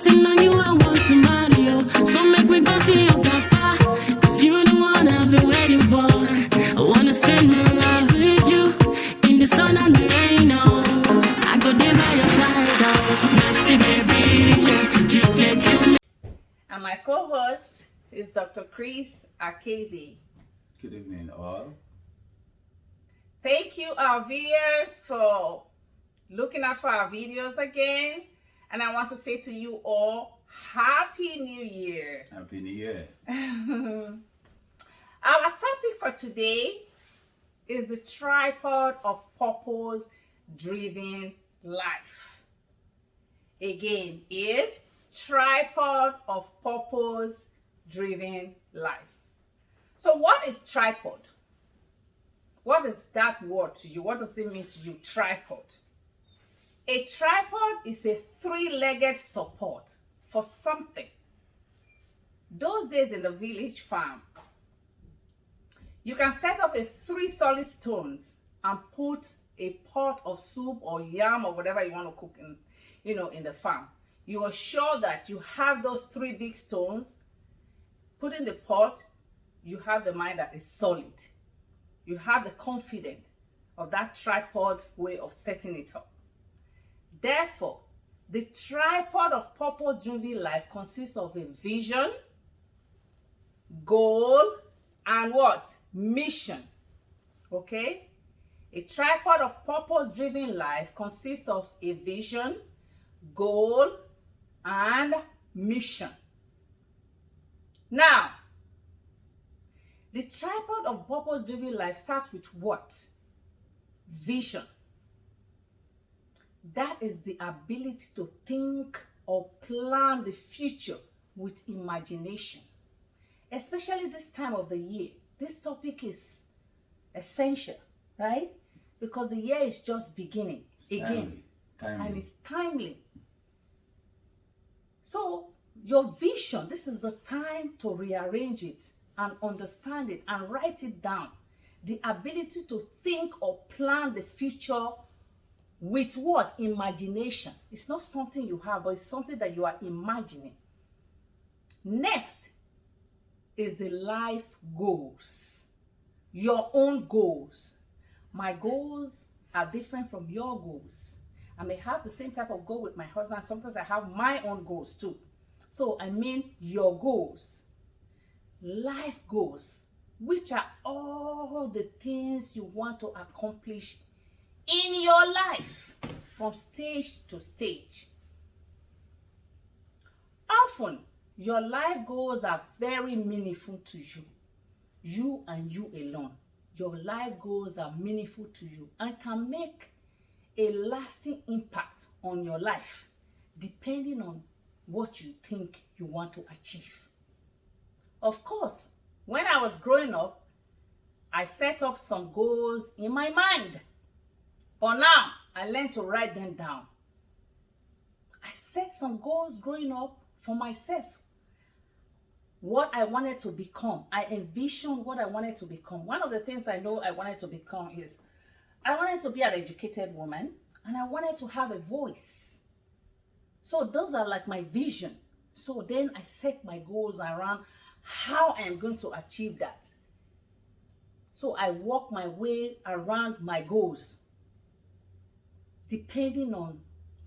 flexing on you, I want to marry you. So make we go see your papa, cause you're the one I've been waiting for. I wanna spend my life with you, in the sun and the rain, oh. I go there by your side, oh. Messy baby, you take you. And my co-host is Dr. Chris Akezi. Good evening, all. Thank you, our viewers, for looking out for our videos again. And I want to say to you all, Happy New Year. Happy New Year. Our topic for today is the tripod of purpose-driven life. Again, is tripod of purpose-driven life. So what is tripod? What is that word to you? What does it mean to you, tripod? A tripod is a three-legged support for something. Those days in the village farm, you can set up a 3 solid stones and put a pot of soup or yam or whatever you want to cook in the farm. You are sure that you have those 3 big stones, put in the pot, you have the mind that is solid. You have the confidence of that tripod way of setting it up. Therefore, the tripod of purpose-driven life consists of a vision, goal, and what? Mission. Okay? A tripod of purpose-driven life consists of a vision, goal, and mission. Now, the tripod of purpose-driven life starts with what? Vision. That is the ability to think or plan the future with imagination. Especially this time of the year. This topic is essential, right? Because the year is just beginning again. Timely. And it's timely. So, your vision, this is the time to rearrange it and understand it and write it down. The ability to think or plan the future with what? Imagination. It's not something you have, but it's something that you are imagining. Next is the life goals. Your own goals. My goals are different from your goals. I may have the same type of goal with my husband. Sometimes I have my own goals too. So I mean your goals. Life goals, which are all the things you want to accomplish in your life from stage to stage. Often, your life goals are very meaningful to you. You and you alone. Your life goals are meaningful to you and can make a lasting impact on your life depending on what you think you want to achieve. Of course, when I was growing up, I set up some goals in my mind. But now, I learned to write them down. I set some goals growing up for myself. What I wanted to become. I envisioned what I wanted to become. One of the things I know I wanted to become is, I wanted to be an educated woman, and I wanted to have a voice. So those are like my vision. So then I set my goals around how I am going to achieve that. So I walk my way around my goals depending on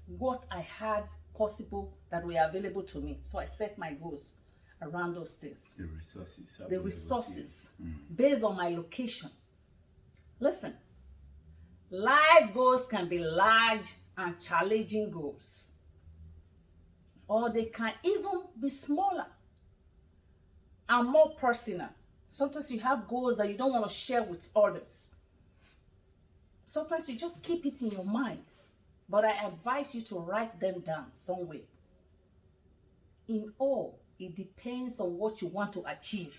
what I had possible that were available to me. So I set my goals around those things. The resources. The resources based on my location. Listen, life goals can be large and challenging goals. Or they can even be smaller and more personal. Sometimes you have goals that you don't want to share with others. Sometimes you just keep it in your mind. But I advise you to write them down somewhere. In all, it depends on what you want to achieve.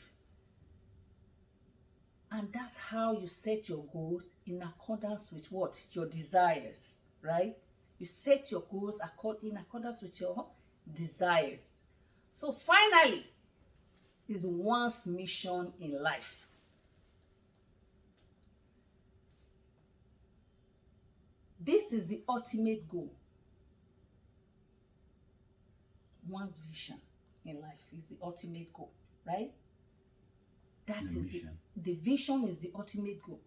And that's how you set your goals in accordance with what? Your desires, right? You set your goals in accordance with your desires. So finally, is one's mission in life. This is the ultimate goal. one's vision in life is the ultimate goal, right? That The is mission. the vision is the ultimate goal.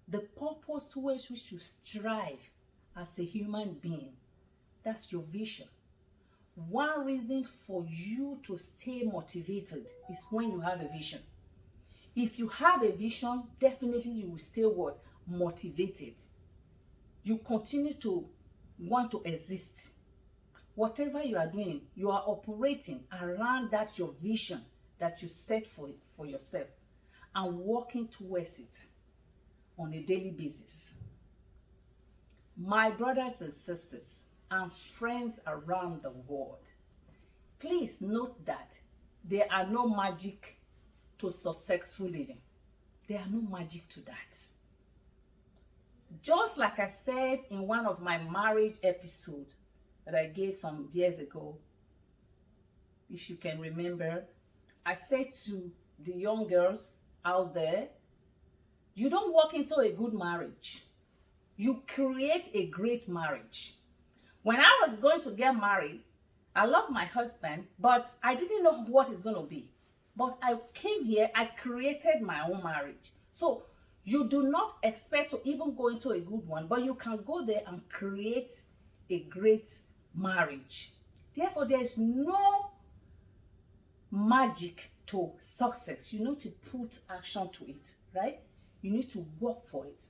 The purpose towards which you strive as a human being, that's your vision. One reason for you to stay motivated is when you have a vision. If you have a vision, definitely you will stay what? Motivated. You continue to want to exist. Whatever you are doing, you are operating around that your vision that you set for yourself and working towards it on a daily basis. My brothers and sisters and friends around the world, please note that there are no magic to successful living. There are no magic to that. Just like I said in one of my marriage episodes that I gave some years ago, if you can remember, I said to the young girls out there, you don't walk into a good marriage. You create a great marriage. When I was going to get married, I love my husband, but I didn't know what it's going to be. But I came here, I created my own marriage. So you do not expect to even go into a good one, but you can go there and create a great marriage. Therefore, there is no magic to success. You need to put action to it, right? You need to work for it.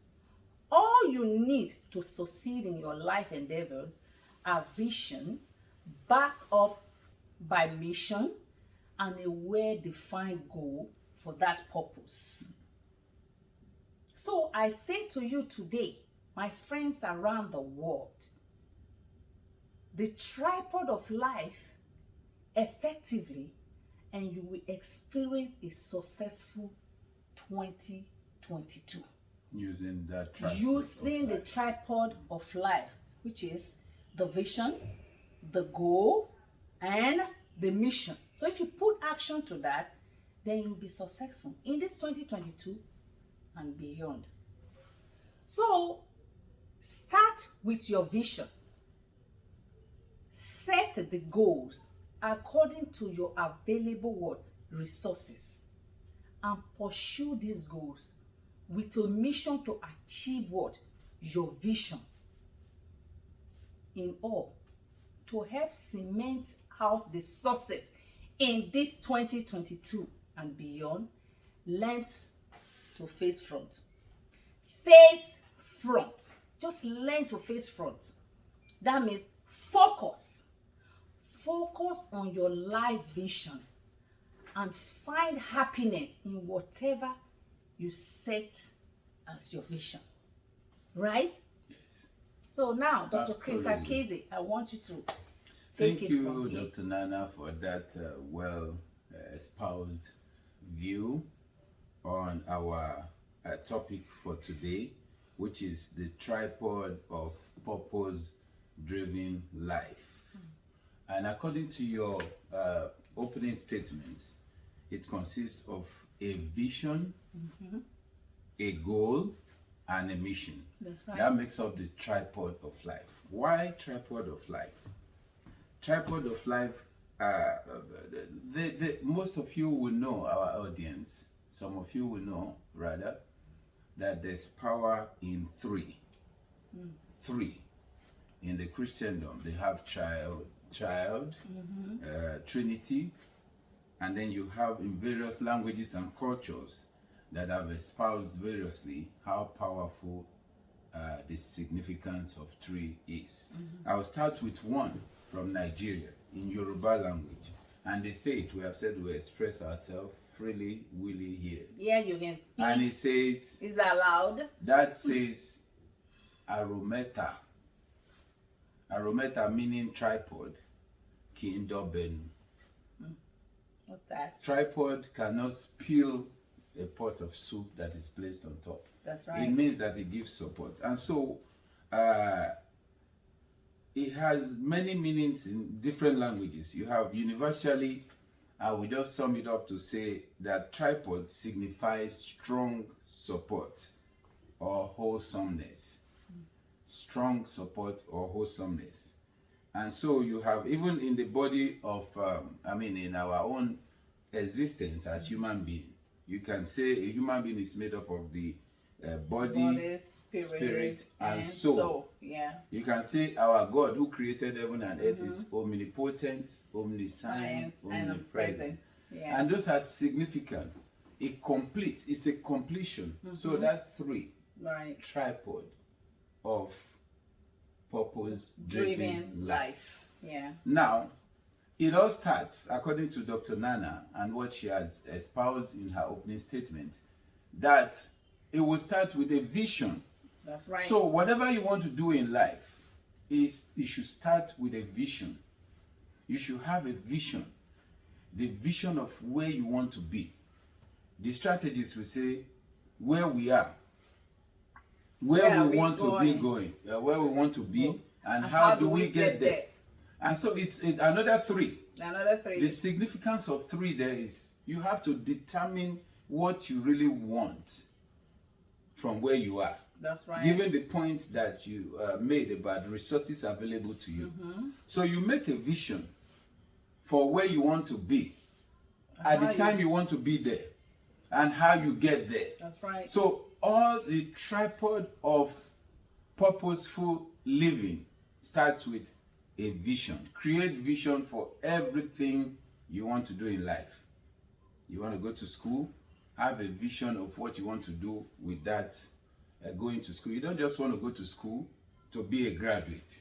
All you need to succeed in your life endeavors are vision backed up by mission and a well-defined goal for that purpose. So I say to you today, my friends around the world, the tripod of life effectively, and you will experience a successful 2022. Using that tripod. Using the tripod of life, which is the vision, the goal, and the mission. So if you put action to that, then you'll be successful in this 2022 and beyond. So start with your vision. Set the goals according to your available resources and pursue these goals with a mission to achieve what? Your vision. In all, to help cement out the success in this 2022 and beyond, learn to face front. Face front. Just learn to face front. That means focus. Focus on your life vision and find happiness in whatever you set as your vision. Right? Yes. So now, Dr. Absolutely. Chris Akeze, I want you to Thank take it you, from here. Dr. Nana, for that well espoused view on our topic for today, which is the tripod of purpose-driven life. And according to your opening statements, it consists of a vision, a goal, and a mission. That's right. That makes up the tripod of life. Why tripod of life? Tripod of life, most of you will know, our audience, some of you will know rather, that there's power in three. Three. In the Christendom, they have child, Trinity, and then you have in various languages and cultures that have espoused variously how powerful the significance of three is. I'll start with one from Nigeria in Yoruba language, and they say it. We have said we express ourselves freely, willy here. Yeah, you can speak. And it says, Is allowed. that says arometa. Arometa meaning tripod. Kindobenu. What's that? Tripod cannot spill a pot of soup that is placed on top. That's It right. means that it gives support. And so it has many meanings in different languages. You have universally, we just sum it up to say that tripod signifies strong support or wholesomeness. Strong support or wholesomeness. And so you have, even in the body of, in our own existence as human being, you can say a human being is made up of the body, spirit, and soul. Yeah. You can say our God who created heaven and earth is omnipotent, omniscient, omnipresent. Yeah. And those are significant. It completes, it's a completion. So that's three. Right. Tripod of purpose-driven life. Yeah. Now, it all starts, according to Dr. Nana and what she has espoused in her opening statement, that it will start with a vision. That's right. So whatever you want to do in life, it should start with a vision. You should have a vision, the vision of where you want to be. The strategists will say where we are, where we want to be going, where we want to be, and how do we get there. And so it's another three. Another three. The significance of three there is you have to determine what you really want from where you are. That's right. Given the point that you made about resources available to you. So you make a vision for where you want to be at the time you want to be there and how you get there. That's right. So all the tripod of purposeful living starts with a vision. Create vision for everything you want to do in life. You want to go to school, have a vision of what you want to do with that going to school. You don't just want to go to school to be a graduate.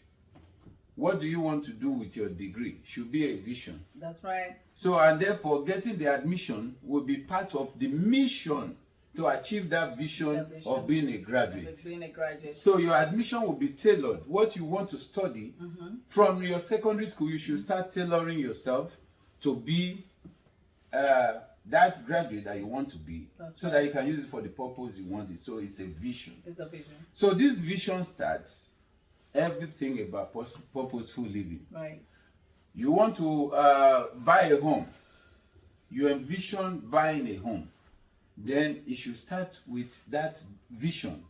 What do you want to do with your degree? Should be a vision. That's right. So, and therefore, getting the admission will be part of the mission to achieve that vision of being a graduate. So your admission will be tailored. What you want to study from your secondary school, you should start tailoring yourself to be that graduate that you want to be. That's so that you can use it for the purpose you want it. So it's a vision. It's a vision. So this vision starts everything about purposeful living. Right. You want to buy a home. You envision buying a home. Then it should start with that vision.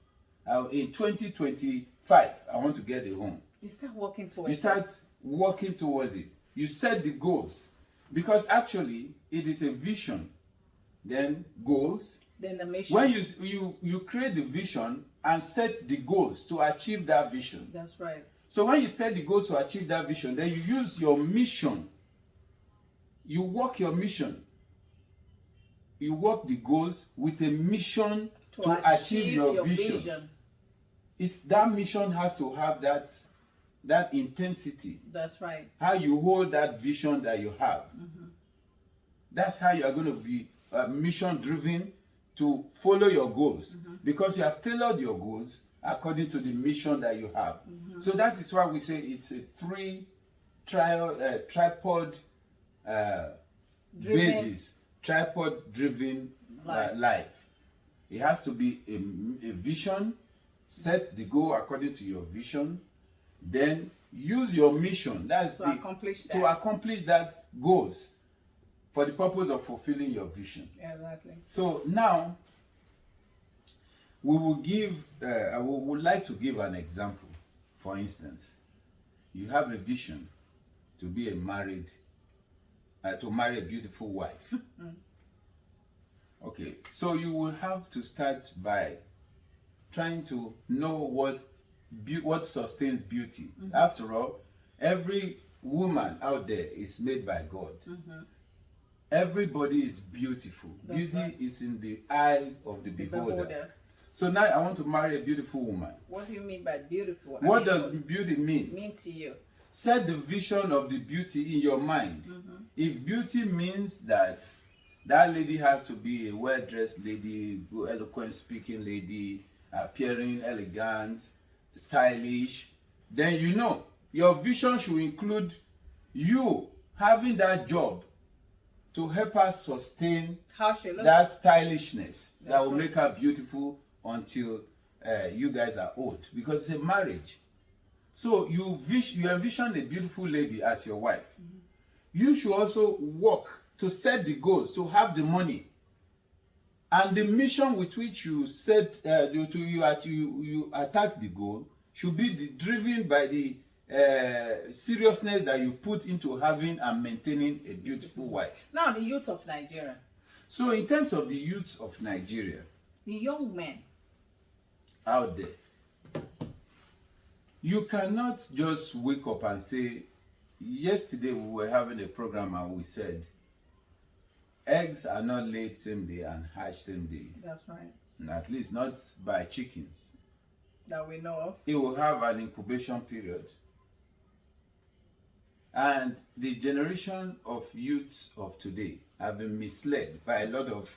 In 2025, I want to get a home. You start working towards it. You start working towards it. You set the goals. Because actually, it is a vision. Then goals. Then the mission. When you create the vision and set the goals to achieve that vision. That's right. So when you set the goals to achieve that vision, then you use your mission. You work your mission. You work the goals with a mission to achieve your vision. It's that mission has to have that intensity. That's right. How you hold that vision that you have. That's how you are going to be mission driven to follow your goals, because you have tailored your goals according to the mission that you have. So that is why we say it's a tripod basis, tripod driven life. It has to be a vision. Set the goal according to your vision, then use your mission. That's to accomplish that goals for the purpose of fulfilling your vision. Exactly. So now we will give. I would like to give an example. For instance, you have a vision to be to marry a beautiful wife. Okay, so you will have to start by trying to know what sustains beauty. After all, every woman out there is made by God. Everybody is beautiful. That's beauty right. is in the eyes of the beholder. So now I want to marry a beautiful woman. What do you mean by beautiful? What does beauty mean? Mean to you? Set the vision of the beauty in your mind. If beauty means that lady has to be a well-dressed lady, eloquent speaking lady, appearing elegant, stylish, then you know your vision should include you having that job to help her sustain that stylishness that will make her beautiful until you guys are old, because it's a marriage. So you envision a beautiful lady as your wife. You should also work to set the goals, to have the money, and the mission with which you set you attack the goal should be driven by the seriousness that you put into having and maintaining a beautiful wife. Now, the youth of Nigeria, So in terms of the youths of Nigeria the young men, out there, you cannot just wake up and say, yesterday we were having a program and we said, eggs are not laid same day and hatched same day. that's right, At least not by chickens. that we know of. It will have an incubation period. And the generation of youths of today have been misled by a lot of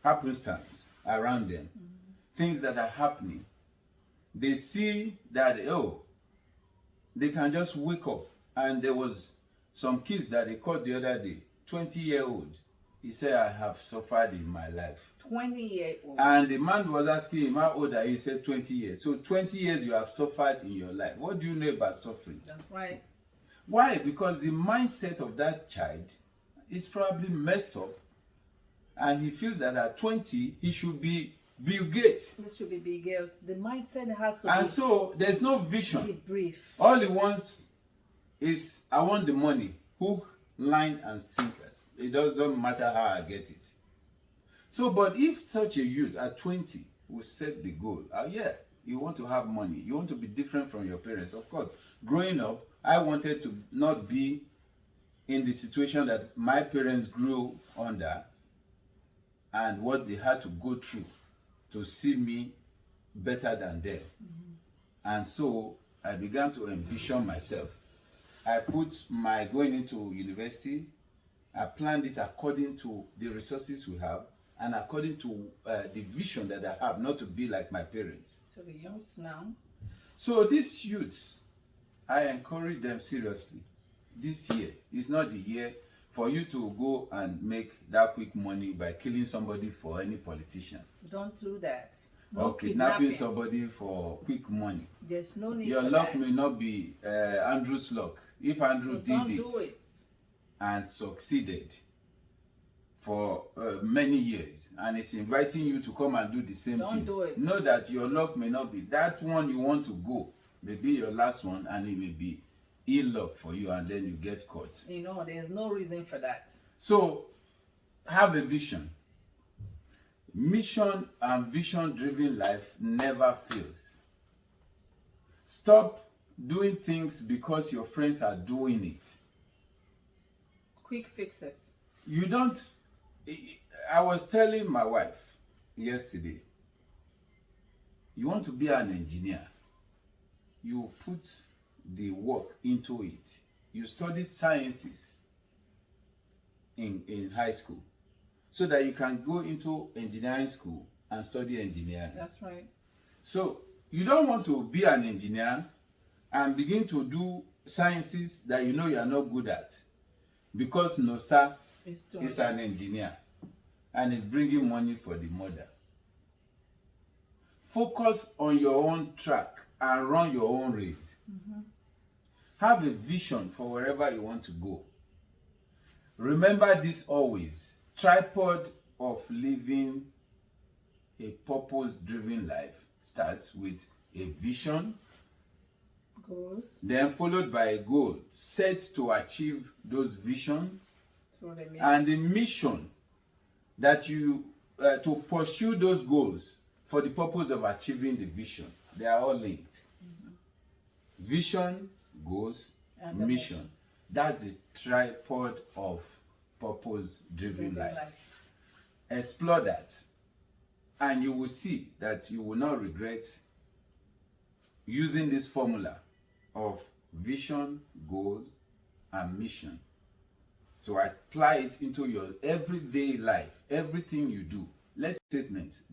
happenstance around them. Things that are happening. They see that, oh, they can just wake up. And there was some kids that they caught the other day, 20-year-old. He said, I have suffered in my life. 20-year-old. And the man was asking him, how old are you? He said 20 years. So 20 years you have suffered in your life. What do you know about suffering? That's right. Why? Because the mindset of that child is probably messed up. And he feels that at 20, he should be Bill Gates. It should be big girls. The mindset has to And be so there's no vision. brief. All he wants is, I want the money. Hook, line, and sinkers. It doesn't matter how I get it. So, but if such a youth at 20 will set the goal, yeah, you want to have money. You want to be different from your parents. Of course, growing up, I wanted to not be in the situation that my parents grew under and what they had to go through to see me better than them. And so I began to envision myself. I put my going into university, I planned it according to the resources we have and according to the vision that I have, not to be like my parents. So the youths now. So these youths, I encourage them seriously. This year is not the year for you to go and make that quick money by killing somebody for any politician. Don't do that. Or kidnapping somebody for quick money. There's no need Your for luck that. may not be Andrew's luck. If Andrew So did don't it, do it. and succeeded for many years and is inviting you to come and do the same Don't thing, do it. know that your luck may not be that one you want to go, may be your last one, and it may be ill luck for you, and then you get caught. You know, there's no reason for that. So have a vision. Mission and vision driven life never fails. Stop doing things because your friends are doing it. Quick fixes. You don't. I was telling my wife yesterday, you want to be an engineer, you put the work into it. You study sciences in high school so that you can go into engineering school and study engineering. That's right. So you don't want to be an engineer and begin to do sciences that you know you are not good at, because NOSA is an engineer and is bringing money for the mother. Focus on your own track and run your own race. Have a vision for wherever you want to go. Remember this always. Tripod of living a purpose-driven life starts with a vision, Goals. then followed by a goal set to achieve those visions, Through the mission. and the mission that you to pursue those goals for the purpose of achieving the vision. They are all linked. Vision, goals, And the mission. That's the tripod of purpose-driven life. Explore that, and you will see that you will not regret using this formula of vision, goals, and mission to apply it into your everyday life, everything you do. Let statements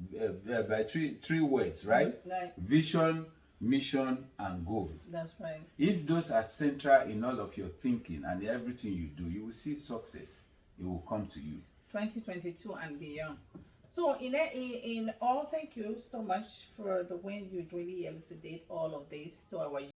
by three words, right? Like, Vision, mission, and goals. that's right. If those are central in all of your thinking and everything you do, you will see success. It will come to you. 2022 and beyond. So in all, thank you so much for the way you really elucidate all of this to our